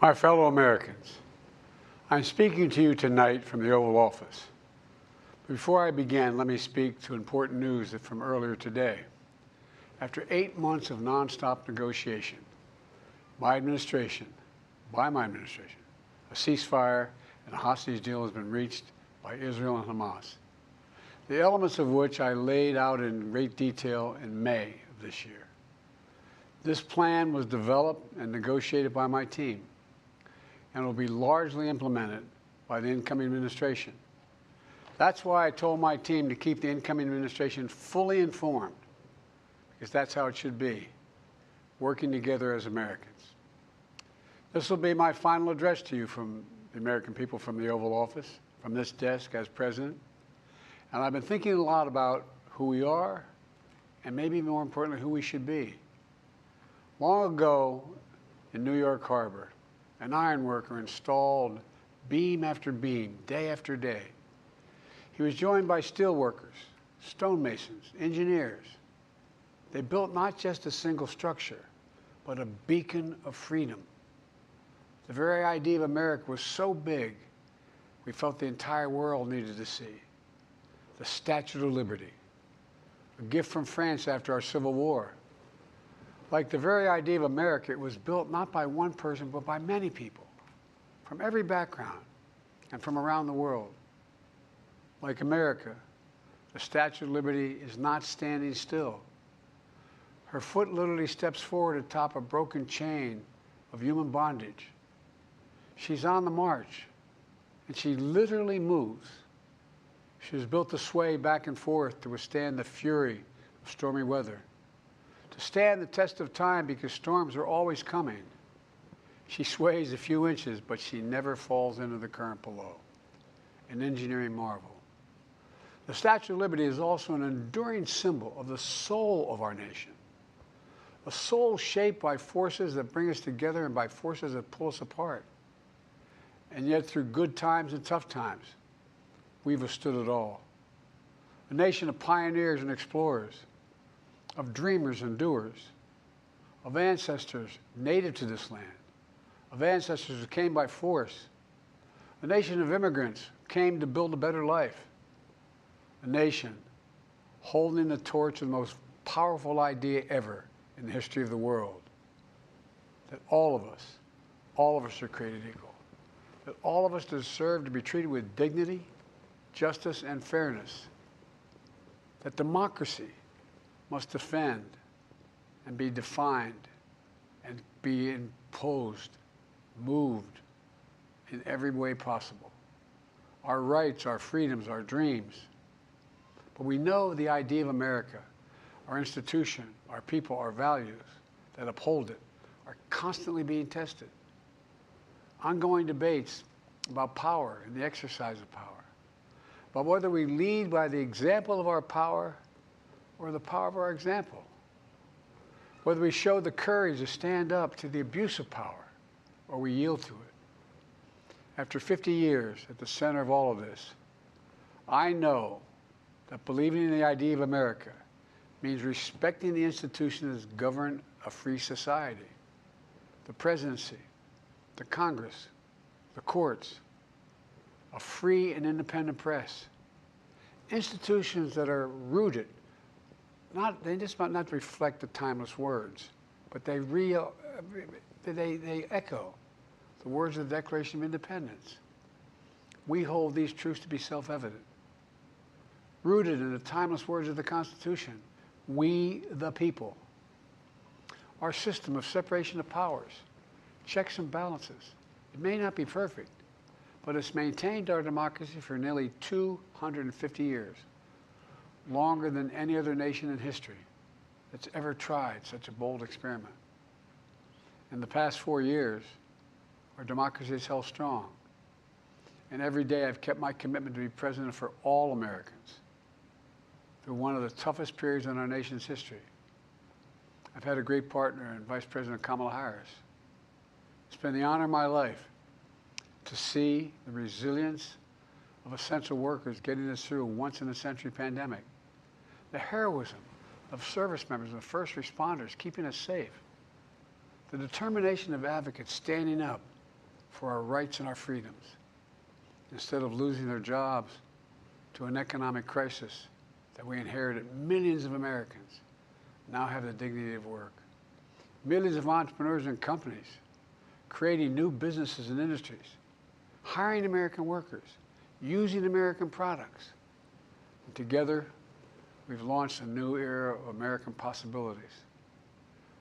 My fellow Americans, I'm speaking to you tonight from the Oval Office. Before I begin, let me speak to important news from earlier today. After 8 months of nonstop negotiation, by my administration, a ceasefire and a hostage deal has been reached by Israel and Hamas, the elements of which I laid out in great detail in May of this year. This plan was developed and negotiated by my team, and will be largely implemented by the incoming administration. That's why I told my team to keep the incoming administration fully informed, because that's how it should be, working together as Americans. This will be my final address to you from the American people from the Oval Office, from this desk as president. And I've been thinking a lot about who we are, and maybe more importantly, who we should be. Long ago in New York Harbor, an iron worker installed beam after beam, day after day. He was joined by steel workers, stonemasons, engineers. They built not just a single structure, but a beacon of freedom. The very idea of America was so big, we felt the entire world needed to see. The Statue of Liberty, a gift from France after our Civil War. Like the very idea of America, it was built not by one person, but by many people from every background and from around the world. Like America, the Statue of Liberty is not standing still. Her foot literally steps forward atop a broken chain of human bondage. She's on the march, and she literally moves. She was built to sway back and forth to withstand the fury of stormy weather, to stand the test of time because storms are always coming. She sways a few inches, but she never falls into the current below. An engineering marvel. The Statue of Liberty is also an enduring symbol of the soul of our nation. A soul shaped by forces that bring us together and by forces that pull us apart. And yet through good times and tough times, we've withstood it all. A nation of pioneers and explorers, of dreamers and doers, of ancestors native to this land, of ancestors who came by force, a nation of immigrants who came to build a better life, a nation holding the torch of the most powerful idea ever in the history of the world, that all of us are created equal, that all of us deserve to be treated with dignity, justice, and fairness, that democracy must defend and be defined and be imposed, moved in every way possible. Our rights, our freedoms, our dreams. But we know the idea of America, our institution, our people, our values that uphold it are constantly being tested. Ongoing debates about power and the exercise of power. But whether we lead by the example of our power or the power of our example, whether we show the courage to stand up to the abuse of power or we yield to it. After 50 years at the center of all of this, I know that believing in the idea of America means respecting the institutions that govern a free society, the presidency, the Congress, the courts, a free and independent press, institutions that are rooted, they just might not reflect the timeless words, but they echo the words of the Declaration of Independence. We hold these truths to be self-evident. Rooted in the timeless words of the Constitution, we the people. Our system of separation of powers, checks and balances. It may not be perfect, but it's maintained our democracy for nearly 250 years. Longer than any other nation in history that's ever tried such a bold experiment. In the past 4 years, our democracy has held strong. And every day I've kept my commitment to be president for all Americans through one of the toughest periods in our nation's history. I've had a great partner in Vice President Kamala Harris. It's been the honor of my life to see the resilience of essential workers getting us through a once-in-a-century pandemic. The heroism of service members and first responders keeping us safe. The determination of advocates standing up for our rights and our freedoms, instead of losing their jobs to an economic crisis that we inherited. Millions of Americans now have the dignity of work. Millions of entrepreneurs and companies creating new businesses and industries, hiring American workers, using American products. And together, we've launched a new era of American possibilities.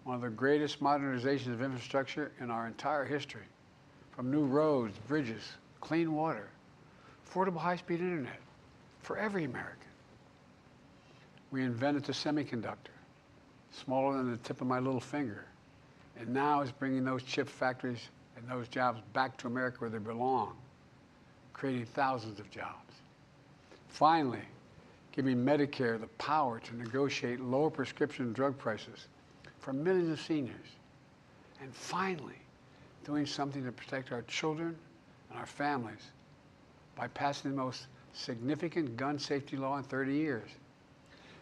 One of the greatest modernizations of infrastructure in our entire history, from new roads, bridges, clean water, affordable high-speed internet for every American. We invented the semiconductor, smaller than the tip of my little finger, and now is bringing those chip factories and those jobs back to America where they belong, creating thousands of jobs. Finally, giving Medicare the power to negotiate lower prescription drug prices for millions of seniors. And finally, doing something to protect our children and our families by passing the most significant gun safety law in 30 years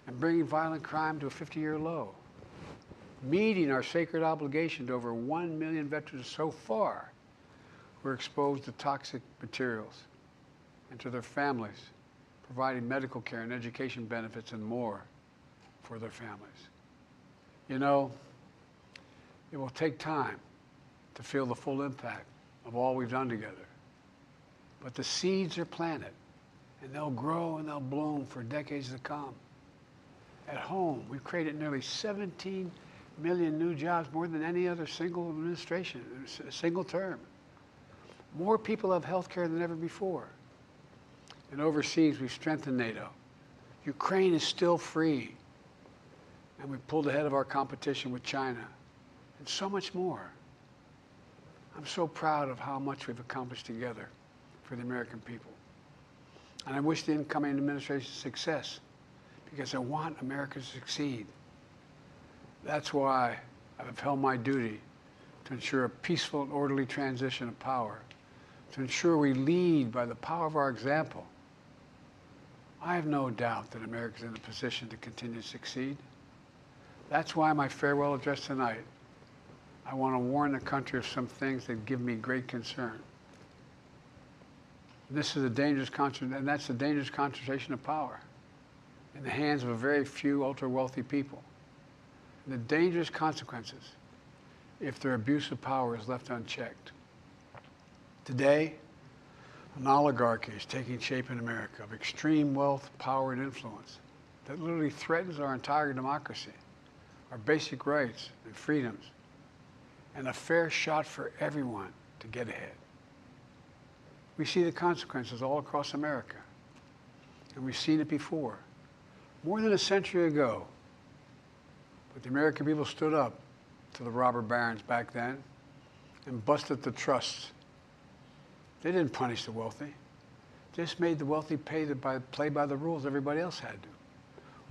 and bringing violent crime to a 50-year low, meeting our sacred obligation to over 1 million veterans so far who are exposed to toxic materials, and to their families, providing medical care and education benefits and more for their families. You know, it will take time to feel the full impact of all we've done together. But the seeds are planted, and they'll grow and they'll bloom for decades to come. At home, we've created nearly 17 million new jobs, more than any other single administration, a single term. More people have health care than ever before. And overseas, we've strengthened NATO. Ukraine is still free. And we pulled ahead of our competition with China, and so much more. I'm so proud of how much we've accomplished together for the American people. And I wish the incoming administration success, because I want America to succeed. That's why I've upheld my duty to ensure a peaceful and orderly transition of power, to ensure we lead by the power of our example. I have no doubt that America is in a position to continue to succeed. That's why my farewell address tonight, I want to warn the country of some things that give me great concern. This is a dangerous and that's a dangerous concentration of power in the hands of a very few ultra-wealthy people. And the dangerous consequences if their abuse of power is left unchecked. Today, an oligarchy is taking shape in America of extreme wealth, power, and influence that literally threatens our entire democracy, our basic rights and freedoms, and a fair shot for everyone to get ahead. We see the consequences all across America, and we've seen it before, more than a century ago. But the American people stood up to the robber barons back then and busted the trusts. They didn't punish the wealthy. They just made the wealthy play by the rules everybody else had to.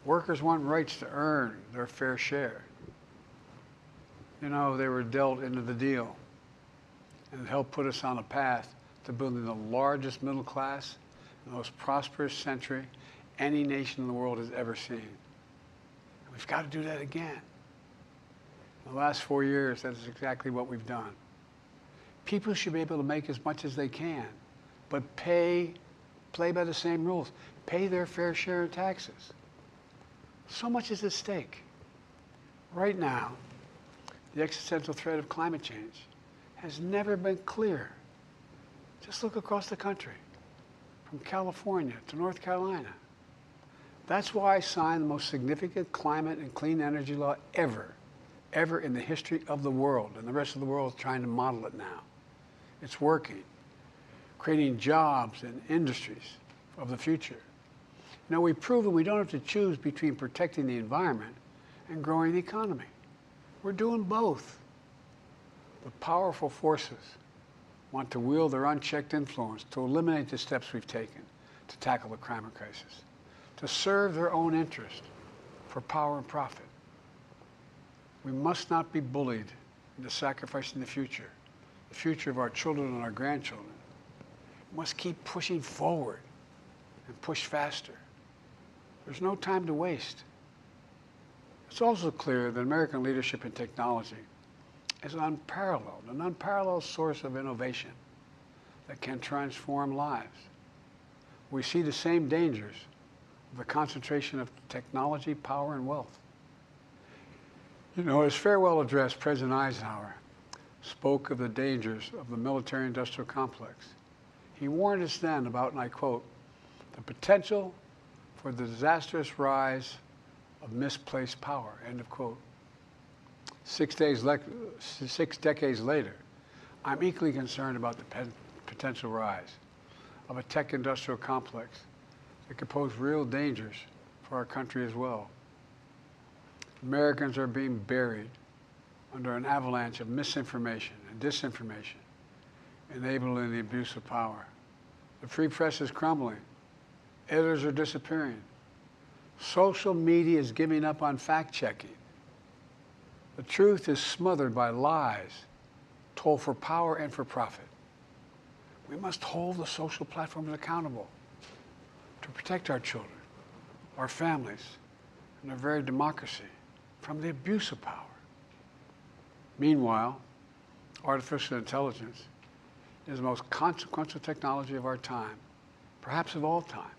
Workers want rights to earn their fair share. You know, they were dealt into the deal, and it helped put us on a path to building the largest middle class, the most prosperous century any nation in the world has ever seen. And we've got to do that again. In the last 4 years, that is exactly what we've done. People should be able to make as much as they can, but play by the same rules. Pay their fair share of taxes. So much is at stake. Right now, the existential threat of climate change has never been clearer. Just look across the country, from California to North Carolina. That's why I signed the most significant climate and clean energy law ever in the history of the world, and the rest of the world is trying to model it now. It's working, creating jobs and industries of the future. Now, we've proven we don't have to choose between protecting the environment and growing the economy. We're doing both. The powerful forces want to wield their unchecked influence to eliminate the steps we've taken to tackle the climate crisis, to serve their own interest for power and profit. We must not be bullied into sacrificing the future of our children and our grandchildren. We must keep pushing forward and push faster. There's no time to waste. It's also clear that American leadership in technology is an unparalleled source of innovation that can transform lives. We see the same dangers of the concentration of technology, power, and wealth. You know, his farewell address, President Eisenhower spoke of the dangers of the military-industrial complex. He warned us then about, and I quote, the potential for the disastrous rise of misplaced power, end of quote. 6 decades later, I'm equally concerned about the potential rise of a tech-industrial complex that could pose real dangers for our country as well. Americans are being buried under an avalanche of misinformation and disinformation, enabling the abuse of power. The free press is crumbling. Editors are disappearing. Social media is giving up on fact-checking. The truth is smothered by lies told for power and for profit. We must hold the social platforms accountable to protect our children, our families, and our very democracy from the abuse of power. Meanwhile, artificial intelligence is the most consequential technology of our time, perhaps of all time.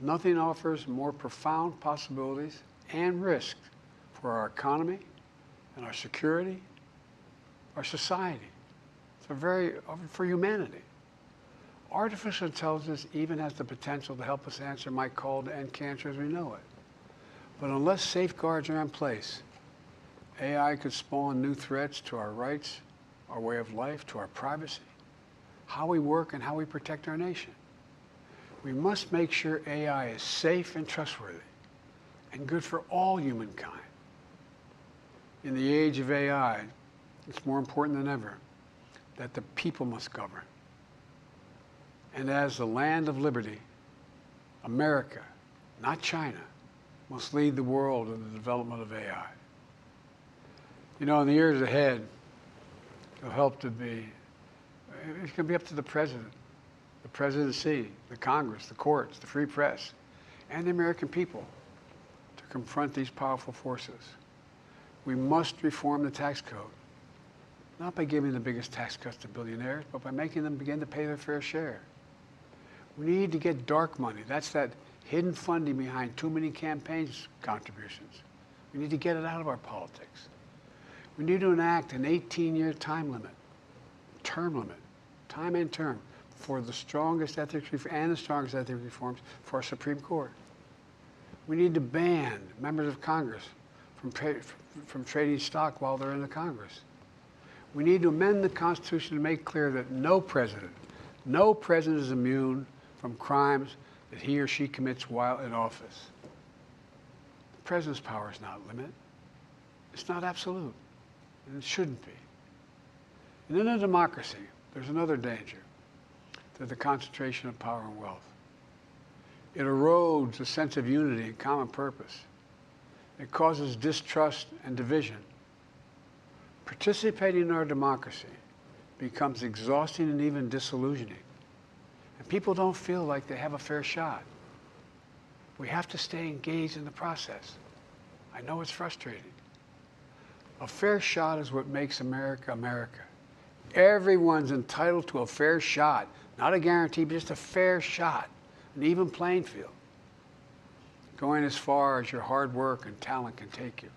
Nothing offers more profound possibilities and risks for our economy and our security, our society, for humanity. Artificial intelligence even has the potential to help us answer my call to end cancer as we know it. But unless safeguards are in place, AI could spawn new threats to our rights, our way of life, to our privacy, how we work, and how we protect our nation. We must make sure AI is safe and trustworthy and good for all humankind. In the age of AI, it's more important than ever that the people must govern. And as the land of liberty, America, not China, must lead the world in the development of AI. You know, in the years ahead, it'll help to be, it's going to be up to the president, the presidency, the Congress, the courts, the free press, and the American people to confront these powerful forces. We must reform the tax code, not by giving the biggest tax cuts to billionaires, but by making them begin to pay their fair share. We need to get dark money. That's that hidden funding behind too many campaigns contributions. We need to get it out of our politics. We need to enact an 18-year time limit, time and term, for the strongest ethics reforms for our Supreme Court. We need to ban members of Congress from trading stock while they're in the Congress. We need to amend the Constitution to make clear that no president is immune from crimes that he or she commits while in office. The president's power is not limited. It's not absolute, and it shouldn't be. And in a democracy, there's another danger to the concentration of power and wealth. It erodes a sense of unity and common purpose. It causes distrust and division. Participating in our democracy becomes exhausting and even disillusioning. And people don't feel like they have a fair shot. We have to stay engaged in the process. I know it's frustrating. A fair shot is what makes America, America. Everyone's entitled to a fair shot. Not a guarantee, but just a fair shot. An even playing field. Going as far as your hard work and talent can take you.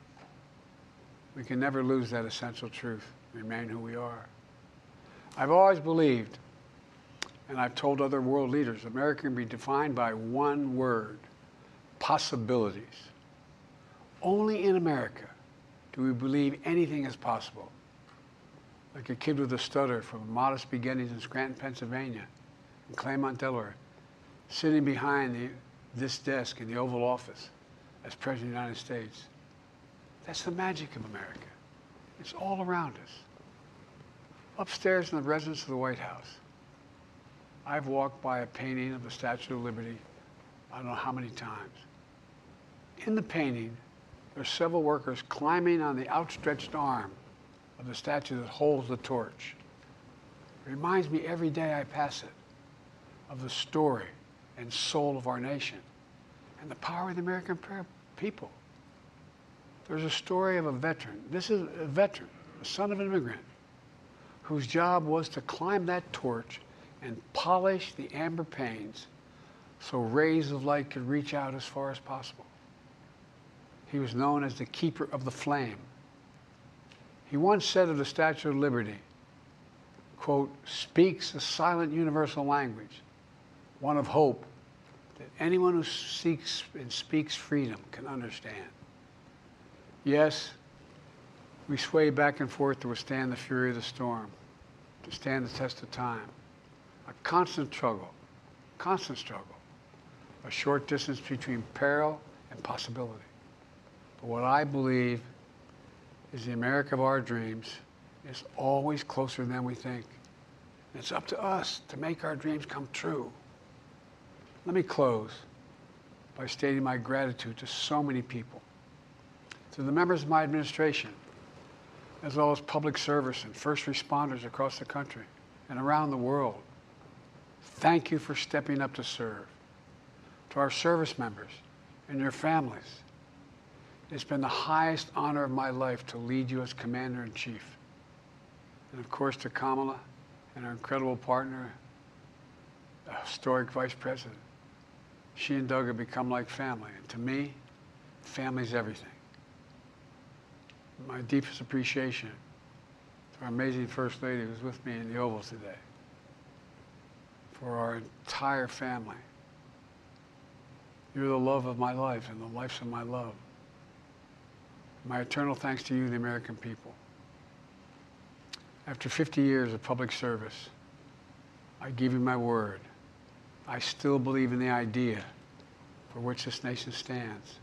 We can never lose that essential truth, remain who we are. I've always believed, and I've told other world leaders, America can be defined by one word: possibilities. Only in America do we believe anything is possible. Like a kid with a stutter from modest beginnings in Scranton, Pennsylvania, and Claremont, Delaware, sitting behind this desk in the Oval Office as President of the United States. That's the magic of America. It's all around us. Upstairs in the residence of the White House, I've walked by a painting of the Statue of Liberty I don't know how many times. In the painting, there's several workers climbing on the outstretched arm of the statue that holds the torch. It reminds me every day I pass it of the story and soul of our nation and the power of the American people. There's a story of a veteran. This is a veteran, a son of an immigrant, whose job was to climb that torch and polish the amber panes so rays of light could reach out as far as possible. He was known as the keeper of the flame. He once said of the Statue of Liberty, quote, "speaks a silent universal language, one of hope that anyone who seeks and speaks freedom can understand." Yes, we sway back and forth to withstand the fury of the storm, to stand the test of time. A constant struggle, a short distance between peril and possibility. But what I believe is the America of our dreams is always closer than we think. It's up to us to make our dreams come true. Let me close by stating my gratitude to so many people, to the members of my administration, as well as public service and first responders across the country and around the world. Thank you for stepping up to serve. To our service members and your families, it's been the highest honor of my life to lead you as Commander-in-Chief. And of course to Kamala and our incredible partner, the historic Vice President. She and Doug have become like family. And to me, family's everything. My deepest appreciation to our amazing First Lady who's with me in the Oval today, for our entire family. You're the love of my life and the lives of my love. My eternal thanks to you, the American people. After 50 years of public service, I give you my word. I still believe in the idea for which this nation stands.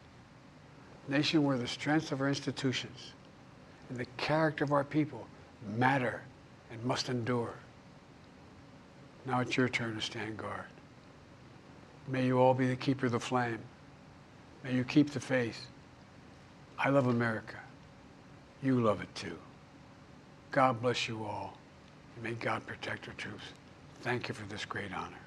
A nation where the strength of our institutions and the character of our people matter and must endure. Now it's your turn to stand guard. May you all be the keeper of the flame. May you keep the faith. I love America. You love it too. God bless you all, and may God protect our troops. Thank you for this great honor.